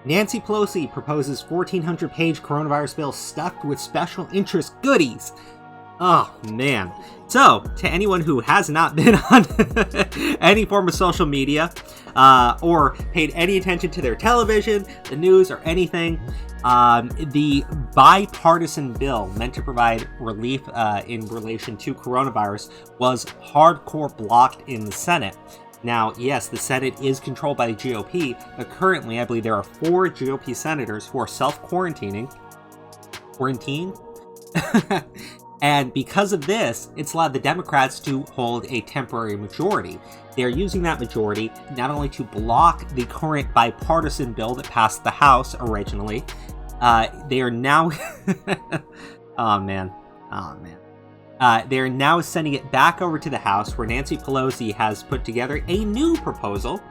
Nancy Pelosi proposes 1,400-page coronavirus bill stuffed with special interest goodies. Oh, man. So, to anyone who has not been on any form of social media or paid any attention to their television, the news, or anything, the bipartisan bill meant to provide relief in relation to coronavirus was hardcore blocked in the Senate. Now, yes, the Senate is controlled by the GOP, but currently I believe there are 4 GOP senators who are self-quarantining. And because of this, it's allowed the Democrats to hold a temporary majority. They're using that majority not only to block the current bipartisan bill that passed the House originally, they are now... they're now sending it back over to the House, where Nancy Pelosi has put together a new proposal.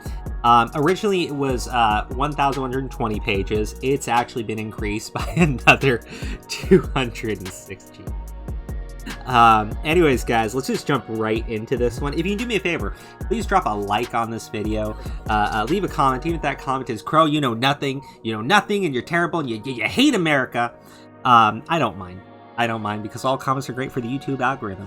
Originally, it was 1,120 pages. It's actually been increased by another 260. Anyways, guys, let's just jump right into this one. If you can do me a favor, please drop a like on this video. Leave a comment, even if that comment is, Crow, you know nothing, and you're terrible, and you hate America. I don't mind. Because all comments are great for the YouTube algorithm.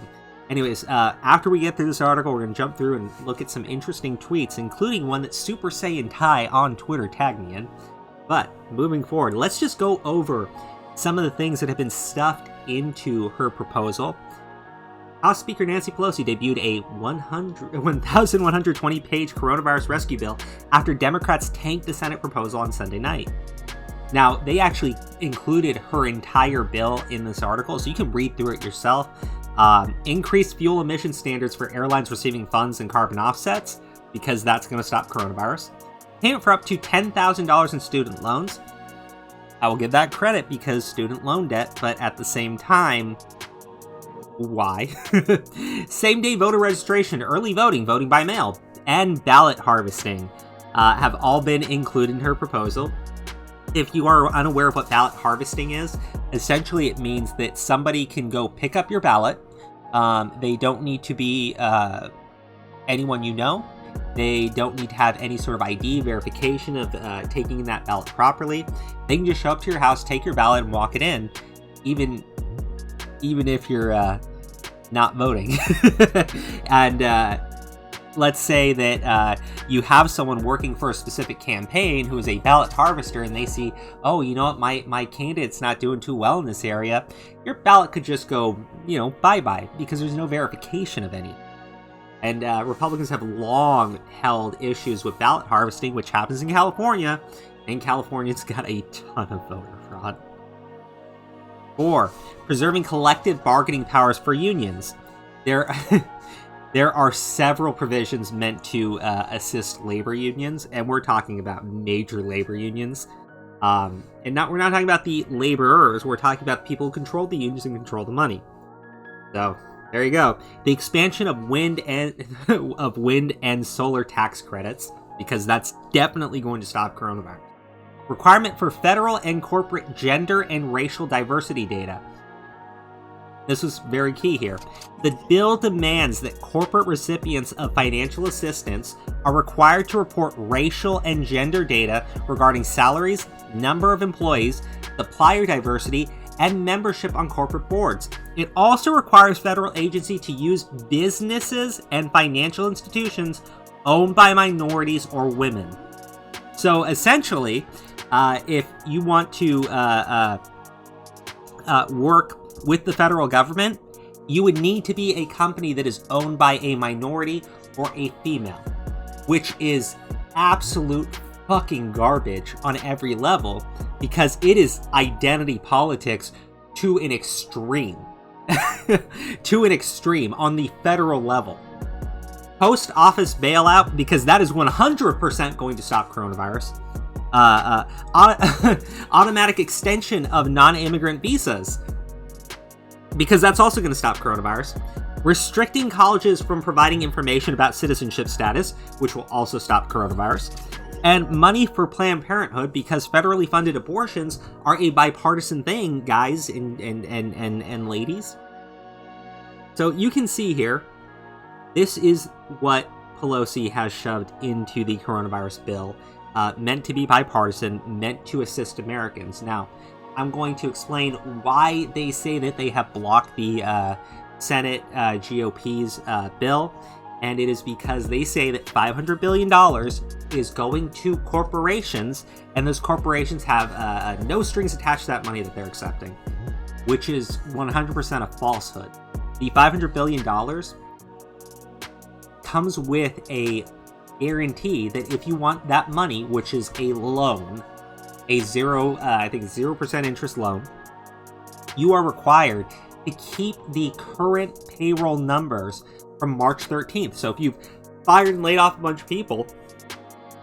Anyways, after we get through this article, we're going to jump through and look at some interesting tweets, including one that Super Saiyan Ty on Twitter tagged me in. But, moving forward, let's just go over some of the things that have been stuffed into her proposal. House Speaker Nancy Pelosi debuted a 1,120-page coronavirus rescue bill after Democrats tanked the Senate proposal on Sunday night. Now, they actually included her entire bill in this article, so you can read through it yourself. Increased fuel emission standards for airlines receiving funds and carbon offsets, because that's going to stop coronavirus. Payment for up to $10,000 in student loans. I will give that credit because student loan debt, but at the same time, why? Same-day voter registration, early voting, voting by mail, and ballot harvesting have all been included in her proposal. If you are unaware of what ballot harvesting is, essentially it means that somebody can go pick up your ballot. They don't need to be anyone you know. They don't need to have any sort of ID verification of taking that ballot properly. They can just show up to your house, take your ballot, and walk it in, even if you're not voting. And let's say that you have someone working for a specific campaign who is a ballot harvester, and they see, oh, you know what, my candidate's not doing too well in this area. Your ballot could just go, bye-bye, because there's no verification of any. And Republicans have long held issues with ballot harvesting, which happens in California, and California's got a ton of voter fraud. 4. Preserving collective bargaining powers for unions. There are several provisions meant to assist labor unions, and we're talking about major labor unions. We're not talking about the laborers, we're talking about people who control the unions and control the money. So, there you go. The expansion of wind and solar tax credits, because that's definitely going to stop coronavirus. Requirement for federal and corporate gender and racial diversity data. This was very key here. The bill demands that corporate recipients of financial assistance are required to report racial and gender data regarding salaries, number of employees, supplier diversity, and membership on corporate boards. It also requires federal agencies to use businesses and financial institutions owned by minorities or women. So essentially, if you want to work with the federal government, you would need to be a company that is owned by a minority or a female, which is absolute fucking garbage on every level, because it is identity politics to an extreme. To an extreme on the federal level. Post office bailout, because that is 100% going to stop coronavirus. Automatic extension of non-immigrant visas, because that's also going to stop coronavirus. Restricting colleges from providing information about citizenship status, which will also stop coronavirus. And money for Planned Parenthood, because federally funded abortions are a bipartisan thing, guys and ladies. So you can see here, this is what Pelosi has shoved into the coronavirus bill. meant to be bipartisan, meant to assist Americans. Now, I'm going to explain why they say that they have blocked the Senate GOP's bill, and it is because they say that $500 billion is going to corporations, and those corporations have no strings attached to that money that they're accepting, which is 100% a falsehood. The $500 billion comes with a guarantee that if you want that money, which is a loan, a 0% interest loan, you are required to keep the current payroll numbers from March 13th. So if you've fired and laid off a bunch of people,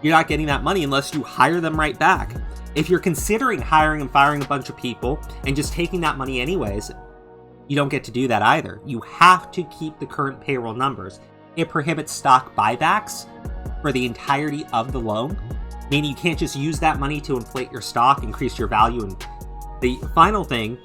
you're not getting that money unless you hire them right back. If you're considering hiring and firing a bunch of people and just taking that money anyways, you don't get to do that either. You have to keep the current payroll numbers. It prohibits stock buybacks for the entirety of the loan, meaning you can't just use that money to inflate your stock, increase your value. And the final thing,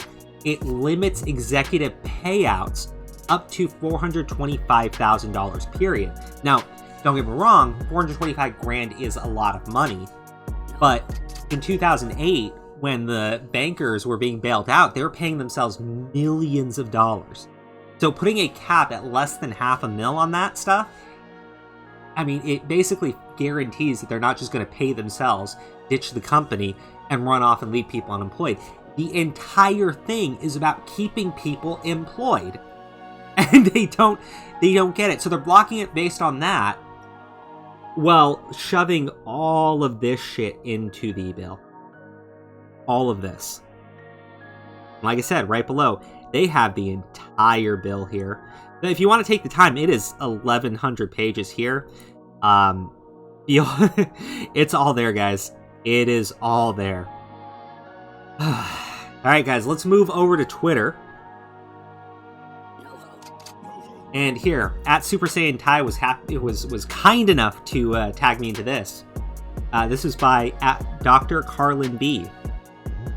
it limits executive payouts up to $425,000, period. Now, don't get me wrong, $425,000 is a lot of money, but in 2008, when the bankers were being bailed out, they were paying themselves millions of dollars. So putting a cap at less than $500,000 on that stuff, I mean, it basically guarantees that they're not just going to pay themselves, ditch the company, and run off and leave people unemployed. The entire thing is about keeping people employed. And they don't get it. So they're blocking it based on that, while shoving all of this shit into the bill. All of this. Like I said, right below, they have the entire bill here. Now, if you want to take the time, it is 1,100 pages here. It's all there, guys. It is all there. Alright, guys, let's move over to Twitter. And here, at Super Saiyan Tai was kind enough to tag me into this. This is by at Dr. Carlin B.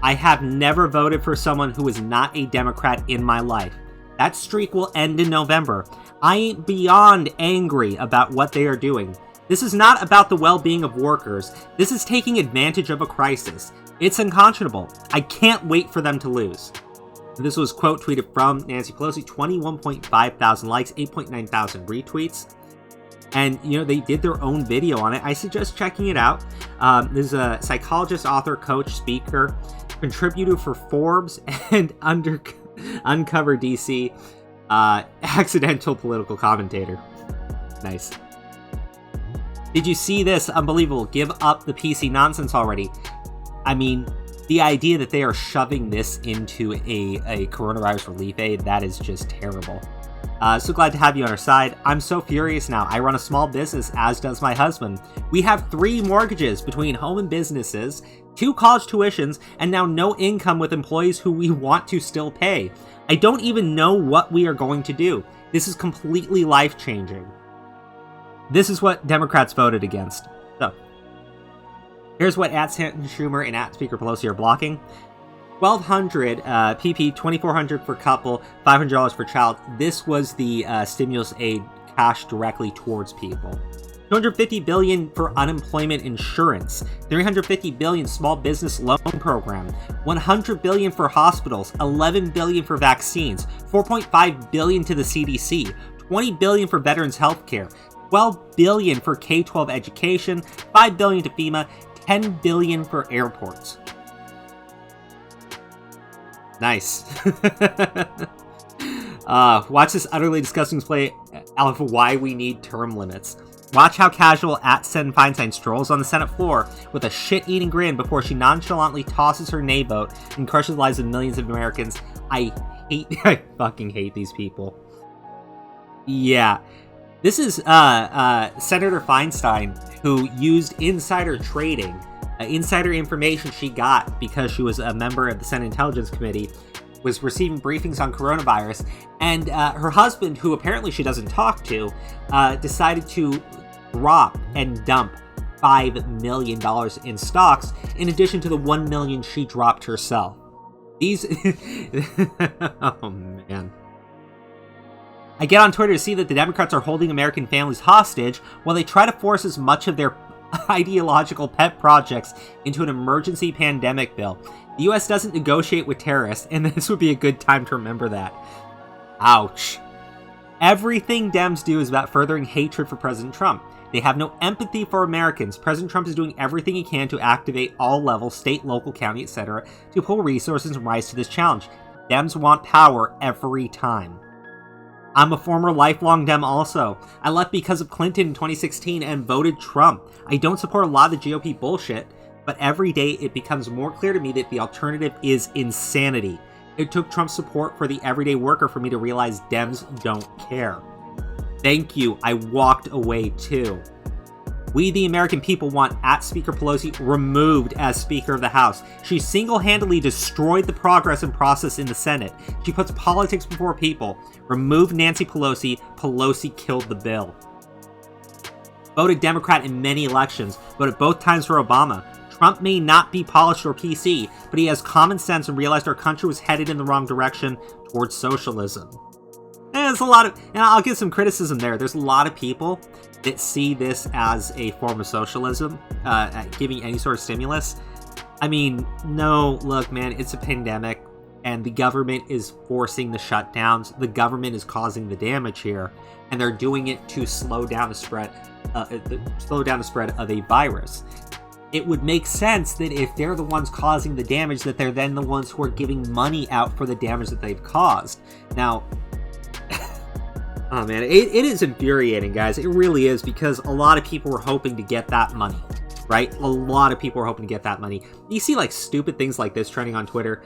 I have never voted for someone who is not a Democrat in my life. That streak will end in November. I ain't beyond angry about what they are doing. This is not about the well-being of workers. This is taking advantage of a crisis. It's unconscionable. I can't wait for them to lose. This was quote tweeted from Nancy Pelosi, 21.5 thousand likes, 8.9 thousand retweets. And, you know, they did their own video on it. I suggest checking it out. There's a psychologist, author, coach, speaker, contributor for Forbes, and Uncover DC, accidental political commentator. Nice. Did you see this? Unbelievable. Give up the PC nonsense already. I mean, the idea that they are shoving this into a coronavirus relief aid, that is just terrible. So glad to have you on our side. I'm so furious now. I run a small business, as does my husband. We have 3 mortgages between home and businesses, 2 college tuitions, and now no income with employees who we want to still pay. I don't even know what we are going to do. This is completely life-changing. This is what Democrats voted against. So, here's what at Stanton Schumer and at Speaker Pelosi are blocking. $1,200 PP, $2,400 for couple, $500 for child. This was the stimulus aid cash directly towards people. $250 billion for unemployment insurance, $350 billion small business loan program, $100 billion for hospitals, $11 billion for vaccines, $4.5 billion to the CDC, $20 billion for veterans health care, $12 billion for K-12 education, $5 billion to FEMA, $10 billion for airports. Nice. Watch this utterly disgusting display of why we need term limits. Watch how casual at Sen Feinstein strolls on the Senate floor with a shit-eating grin before she nonchalantly tosses her nay vote and crushes the lives of millions of Americans. I fucking hate these people. Yeah. This is Senator Feinstein, who used insider trading, insider information she got because she was a member of the Senate Intelligence Committee, was receiving briefings on coronavirus, and her husband, who apparently she doesn't talk to, decided to drop and dump $5 million in stocks, in addition to the $1 million she dropped herself. These... oh, man. I get on Twitter to see that the Democrats are holding American families hostage while they try to force as much of their ideological pet projects into an emergency pandemic bill. The US doesn't negotiate with terrorists, and this would be a good time to remember that. Ouch. Everything Dems do is about furthering hatred for President Trump. They have no empathy for Americans. President Trump is doing everything he can to activate all levels, state, local, county, etc., to pull resources and rise to this challenge. Dems want power every time. I'm a former lifelong Dem also. I left because of Clinton in 2016 and voted Trump. I don't support a lot of the GOP bullshit, but every day it becomes more clear to me that the alternative is insanity. It took Trump's support for the everyday worker for me to realize Dems don't care. Thank you, I walked away too. We, the American people, want Speaker Pelosi removed as Speaker of the House. She single-handedly destroyed the progress and process in the Senate. She puts politics before people. Remove Nancy Pelosi. Pelosi killed the bill. Voted Democrat in many elections. Voted both times for Obama. Trump may not be polished or PC, but he has common sense and realized our country was headed in the wrong direction towards socialism. There's a lot of, and I'll give some criticism there. There's a lot of people that see this as a form of socialism, giving any sort of stimulus. I mean, no, look, man, it's a pandemic, and the government is forcing the shutdowns. The government is causing the damage here, and they're doing it to slow down the spread of a virus. It would make sense that if they're the ones causing the damage, that they're then the ones who are giving money out for the damage that they've caused. Now, oh man, it is infuriating, guys. It really is, because a lot of people were hoping to get that money, right? A lot of people were hoping to get that money. You see like stupid things like this trending on Twitter.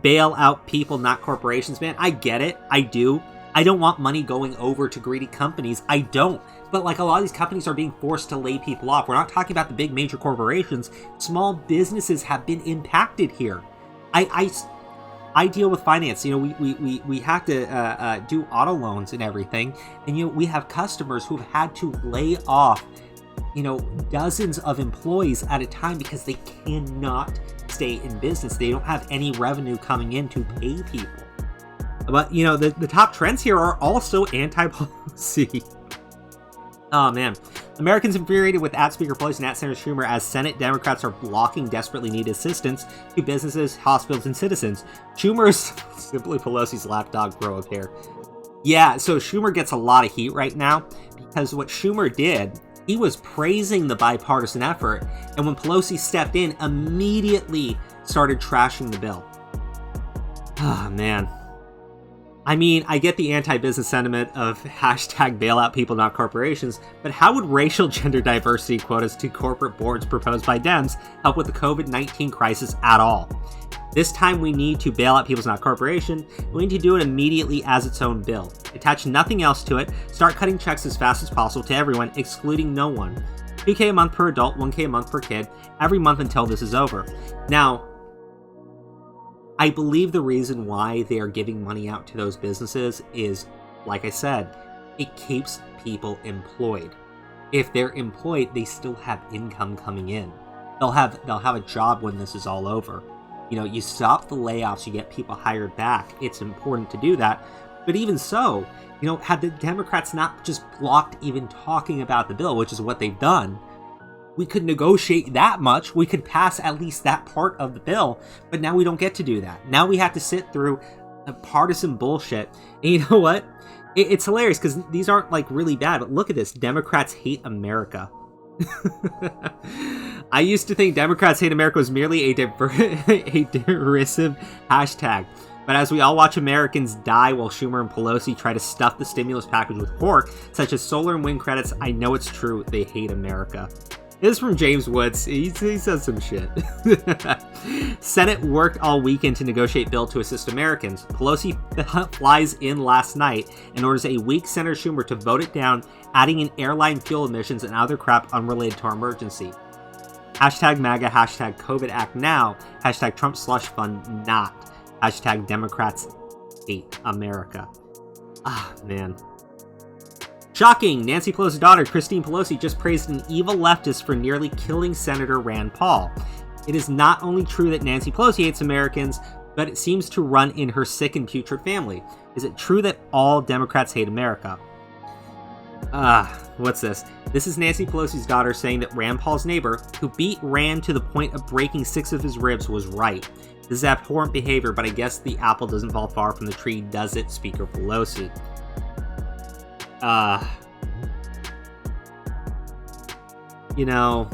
Bail out people, not corporations, man. I get it. I do. I don't want money going over to greedy companies. I don't. But like a lot of these companies are being forced to lay people off. We're not talking about the big major corporations. Small businesses have been impacted here. I deal with finance. You know, we have to do auto loans and everything. And, you know, we have customers who've had to lay off, you know, dozens of employees at a time because they cannot stay in business. They don't have any revenue coming in to pay people. But, you know, the top trends here are also anti-policy. Oh, man. Americans infuriated with Speaker Pelosi and Senator Schumer as Senate Democrats are blocking desperately needed assistance to businesses, hospitals, and citizens. Schumer's simply Pelosi's lapdog grow up here. Yeah, so Schumer gets a lot of heat right now because what Schumer did, he was praising the bipartisan effort, and when Pelosi stepped in, immediately started trashing the bill. Oh, man. I mean, I get the anti-business sentiment of hashtag bailout people, not corporations, but how would racial gender diversity quotas to corporate boards proposed by Dems help with the COVID-19 crisis at all? This time we need to bail out people, not corporations. We need to do it immediately as its own bill. Attach nothing else to it. Start cutting checks as fast as possible to everyone, excluding no one. $2K a month per adult, $1K a month per kid, every month until this is over. Now, I believe the reason why they are giving money out to those businesses is, like I said, it keeps people employed. If they're employed, they still have income coming in. They'll have a job when this is all over. You know, you stop the layoffs, you get people hired back. It's important to do that. But even so, you know, had the Democrats not just blocked even talking about the bill, which is what they've done, we could negotiate that much. We could pass at least that part of the bill, but now we don't get to do that. Now we have to sit through a partisan bullshit. And you know what? It's hilarious because these aren't like really bad, but look at this. Democrats hate America. I used to think Democrats hate America was merely a derisive hashtag. But as we all watch Americans die while Schumer and Pelosi try to stuff the stimulus package with pork, such as solar and wind credits, I know it's true. They hate America. This is from James Woods. He says some shit. Senate worked all weekend to negotiate bill to assist Americans. Pelosi flies in last night and orders a weak Senator Schumer to vote it down, adding in airline fuel emissions and other crap unrelated to our emergency. Hashtag MAGA, hashtag COVID Act now, hashtag Trump slush fund not, hashtag Democrats hate America. Ah, man. Shocking! Nancy Pelosi's daughter, Christine Pelosi, just praised an evil leftist for nearly killing Senator Rand Paul. It is not only true that Nancy Pelosi hates Americans, but it seems to run in her sick and putrid family. Is it true that all Democrats hate America? What's this? This is Nancy Pelosi's daughter saying that Rand Paul's neighbor, who beat Rand to the point of breaking 6 of his ribs, was right. This is abhorrent behavior, but I guess the apple doesn't fall far from the tree, does it, Speaker Pelosi? You know,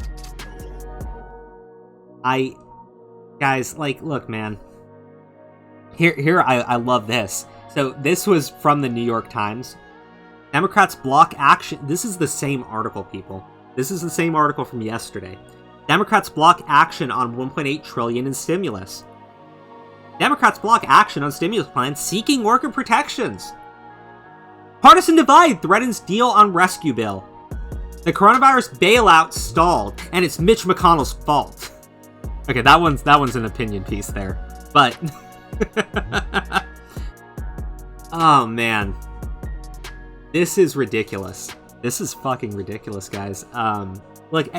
guys, like, look, man. Here, I love this. So this was from the New York Times. Democrats block action. This is the same article, people. This is the same article from yesterday. Democrats block action on $1.8 trillion in stimulus. Democrats block action on stimulus plans seeking worker protections. Partisan divide threatens deal on rescue bill. The coronavirus bailout stalled, and it's Mitch McConnell's fault. Okay, that one's an opinion piece there, but oh man, this is ridiculous. This is fucking ridiculous, guys. Look,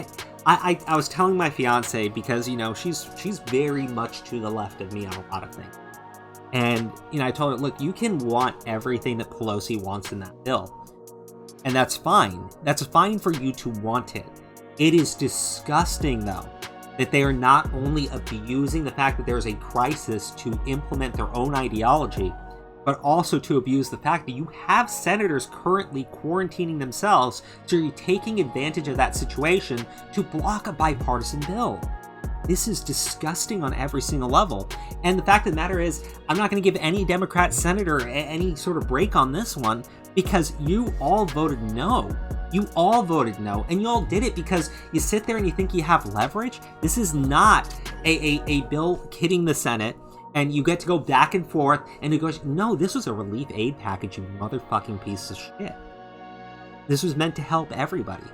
I was telling my fiance, because you know she's very much to the left of me on a lot of things, and you know I told her, look, you can want everything that Pelosi wants in that bill. And that's fine. That's fine for you to want it. It is disgusting, though, that they are not only abusing the fact that there is a crisis to implement their own ideology, but also to abuse the fact that you have senators currently quarantining themselves, so you're taking advantage of that situation to block a bipartisan bill. This is disgusting on every single level. And the fact of the matter is, I'm not going to give any Democrat senator any sort of break on this one, because you all voted no. You all voted no, and you all did it because you sit there and you think you have leverage. This is not a bill hitting the Senate, and you get to go back and forth and negotiate. No, this was a relief aid package, you motherfucking piece of shit. This was meant to help everybody.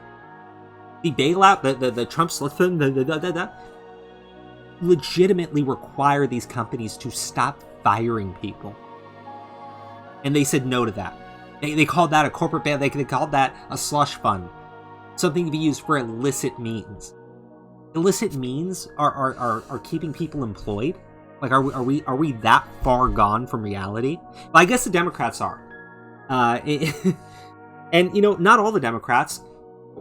The bailout, the Trump slip fund, legitimately require these companies to stop firing people. And they said no to that. They called that a corporate ban. They called that a slush fund. Something to be used for illicit means. Illicit means are keeping people employed? Like, are we that far gone from reality? Well, I guess the Democrats are. And, you know, not all the Democrats.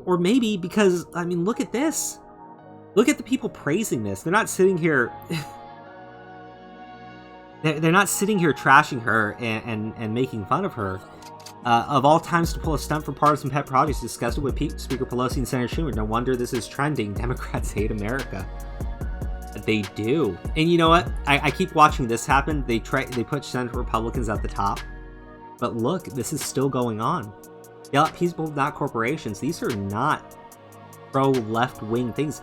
Or maybe because, I mean, look at this. Look at the people praising this. They're not sitting here... They're not sitting here trashing her and making fun of her. Of all times to pull a stunt for partisan pet projects, discussed it with Speaker Pelosi and Senator Schumer. No wonder this is trending. Democrats hate America. They do. And you know what? I keep watching this happen. They put Senate Republicans at the top. But look, this is still going on. Yeah, people, not corporations. These are not pro-left-wing things.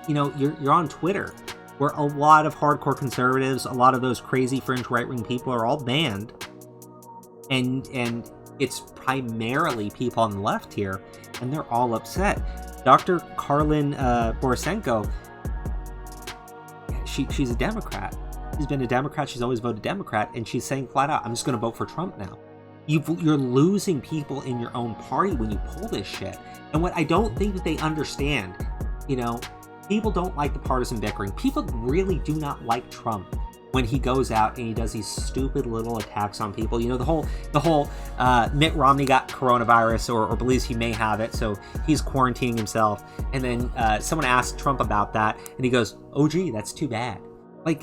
You know, you're on Twitter, where a lot of hardcore conservatives, a lot of those crazy fringe right-wing people are all banned. And it's primarily people on the left here, and they're all upset. Dr. Karlin Borisenko, she's a Democrat. She's been a Democrat. She's always voted Democrat, and she's saying flat out, I'm just going to vote for Trump now. You're losing people in your own party when you pull this shit. And what I don't think that they understand, you know, people don't like the partisan bickering. People really do not like Trump when he goes out and he does these stupid little attacks on people. You know, the whole Mitt Romney got coronavirus or believes he may have it, so he's quarantining himself. And then someone asked Trump about that, and he goes, oh gee, that's too bad. Like,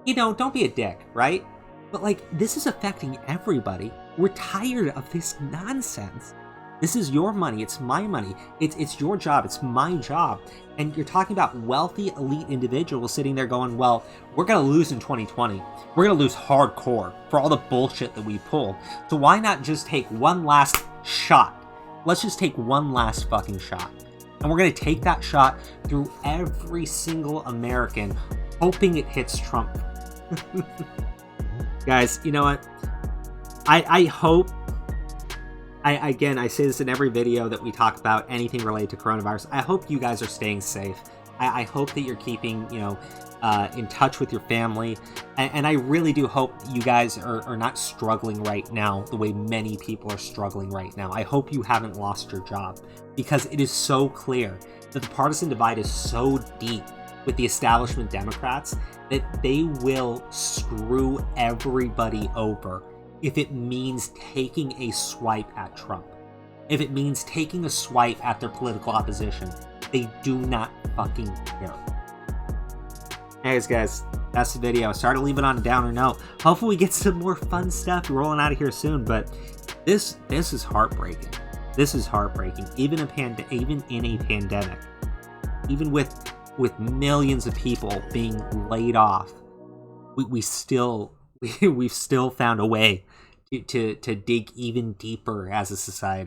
you know, don't be a dick, right? But like, this is affecting everybody. We're tired of this nonsense. This is your money. It's my money. It's your job. It's my job. And you're talking about wealthy, elite individuals sitting there going, well, we're going to lose in 2020. We're going to lose hardcore for all the bullshit that we pull. So why not just take one last shot? Let's just take one last fucking shot. And we're going to take that shot through every single American, hoping it hits Trump. Guys, you know what? I hope... Again, I say this in every video that we talk about anything related to coronavirus. I hope you guys are staying safe. I hope that you're keeping, you know, in touch with your family. And I really do hope you guys are not struggling right now the way many people are struggling right now. I hope you haven't lost your job, because it is so clear that the partisan divide is so deep with the establishment Democrats that they will screw everybody over if it means taking a swipe at Trump. if it means taking a swipe at their political opposition. They do not fucking care. Anyways, guys, that's the video. Sorry to leave it on a downer note. Hopefully we get some more fun stuff rolling out of here soon, but this is heartbreaking. This is heartbreaking. Even in a pandemic, even with millions of people being laid off, we've still found a way to dig even deeper as a society.